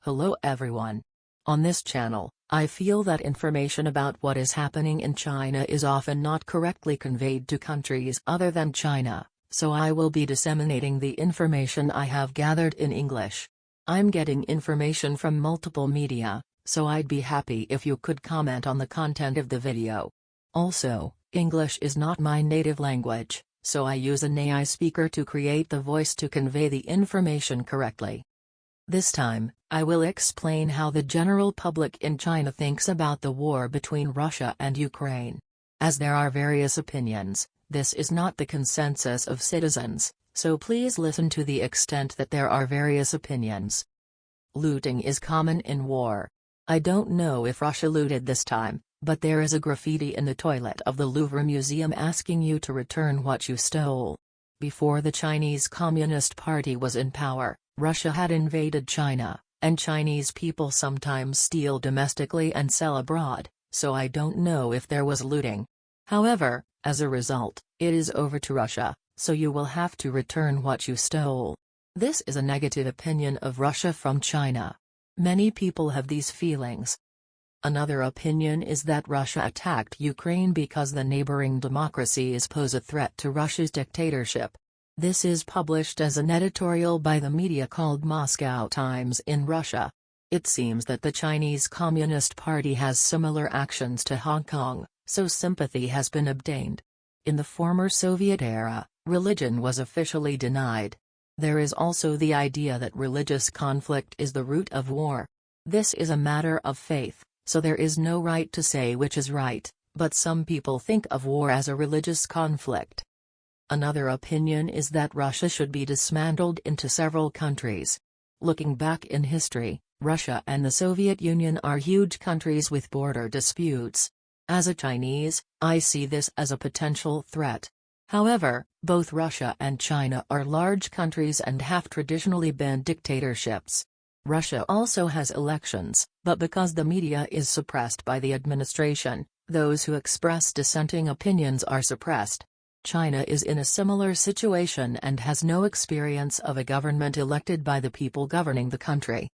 Hello everyone. On this channel, I feel that information about what is happening in China is often not correctly conveyed to countries other than China, so I will be disseminating the information I have gathered in English. I'm getting information from multiple media, so I'd be happy if you could comment on the content of the video. Also, English is not my native language, so I use an AI speaker to create the voice to convey the information correctly. This time, I will explain how the general public in China thinks about the war between Russia and Ukraine. As there are various opinions, this is not the consensus of citizens, so please listen to the extent that there are various opinions. Looting is common in war. I don't know if Russia looted this time, but there is a graffiti in the toilet of the Louvre Museum asking you to return what you stole. Before the Chinese Communist Party was in power, Russia had invaded China, and Chinese people sometimes steal domestically and sell abroad, so I don't know if there was looting. However, as a result, it is over to Russia, so you will have to return what you stole. This is a negative opinion of Russia from China. Many people have these feelings. Another opinion is that Russia attacked Ukraine because the neighboring democracies pose a threat to Russia's dictatorship. This is published as an editorial by the media called Moscow Times in Russia. It seems that the Chinese Communist Party has similar actions to Hong Kong, so sympathy has been obtained. In the former Soviet era, religion was officially denied. There is also the idea that religious conflict is the root of war. This is a matter of faith, so there is no right to say which is right, but some people think of war as a religious conflict. Another opinion is that Russia should be dismantled into several countries. Looking back in history, Russia and the Soviet Union are huge countries with border disputes. As a Chinese, I see this as a potential threat. However, both Russia and China are large countries and have traditionally been dictatorships. Russia also has elections, but because the media is suppressed by the administration, those who express dissenting opinions are suppressed. China is in a similar situation and has no experience of a government elected by the people governing the country.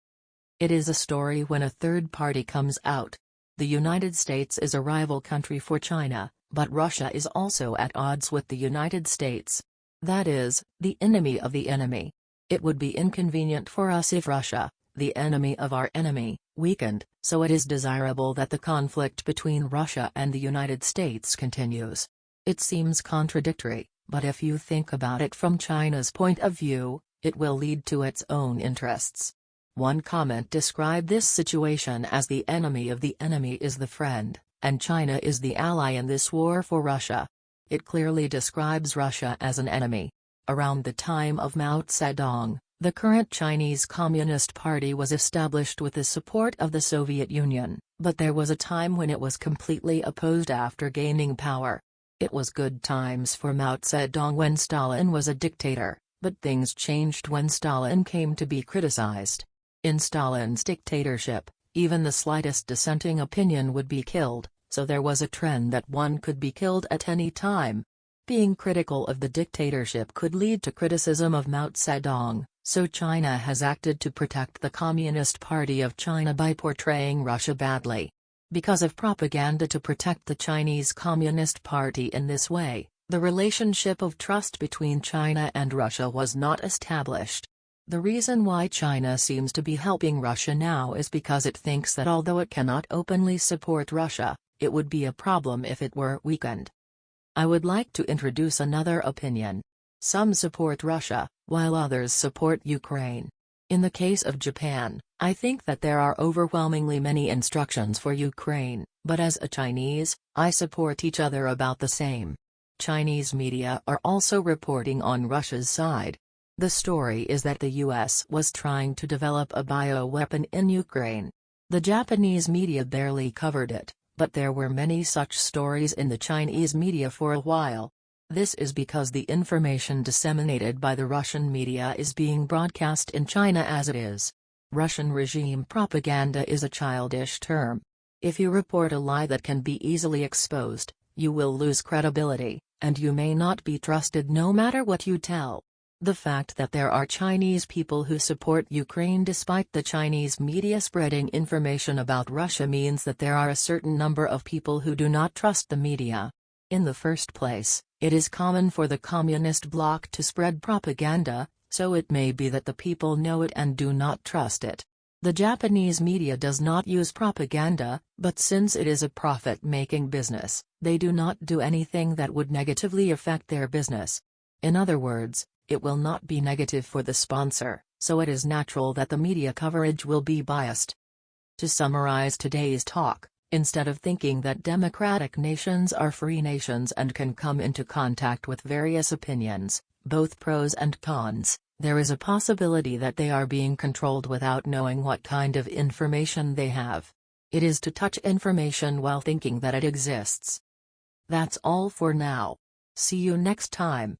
It is a story when a third party comes out. The United States is a rival country for China, but Russia is also at odds with the United States. That is, the enemy of the enemy. It would be inconvenient for us if Russia, the enemy of our enemy, weakened, so it is desirable that the conflict between Russia and the United States continues. It seems contradictory, but if you think about it from China's point of view, it will lead to its own interests. One comment described this situation as the enemy of the enemy is the friend, and China is the ally in this war for Russia. It clearly describes Russia as an enemy. Around the time of Mao Zedong, the current Chinese Communist Party was established with the support of the Soviet Union, but there was a time when it was completely opposed after gaining power. It was good times for Mao Zedong when Stalin was a dictator, but things changed when Stalin came to be criticized. In Stalin's dictatorship, even the slightest dissenting opinion would be killed, so there was a trend that one could be killed at any time. Being critical of the dictatorship could lead to criticism of Mao Zedong, so China has acted to protect the Communist Party of China by portraying Russia badly. Because of propaganda to protect the Chinese Communist Party in this way, the relationship of trust between China and Russia was not established. The reason why China seems to be helping Russia now is because it thinks that although it cannot openly support Russia, it would be a problem if it were weakened. I would like to introduce another opinion. Some support Russia, while others support Ukraine. In the case of Japan, I think that there are overwhelmingly many instructions for Ukraine, but as a Chinese, I support each other about the same. Chinese media are also reporting on Russia's side. The story is that the US was trying to develop a bioweapon in Ukraine. The Japanese media barely covered it, but there were many such stories in the Chinese media for a while. This is because the information disseminated by the Russian media is being broadcast in China as it is. Russian regime propaganda is a childish term. If you report a lie that can be easily exposed, you will lose credibility, and you may not be trusted no matter what you tell. The fact that there are Chinese people who support Ukraine despite the Chinese media spreading information about Russia means that there are a certain number of people who do not trust the media. In the first place, it is common for the communist bloc to spread propaganda, so it may be that the people know it and do not trust it. The Japanese media does not use propaganda, but since it is a profit-making business, they do not do anything that would negatively affect their business. In other words, it will not be negative for the sponsor, so it is natural that the media coverage will be biased. To summarize today's talk, instead of thinking that democratic nations are free nations and can come into contact with various opinions, both pros and cons, there is a possibility that they are being controlled without knowing what kind of information they have. It is to touch information while thinking that it exists. That's all for now. See you next time.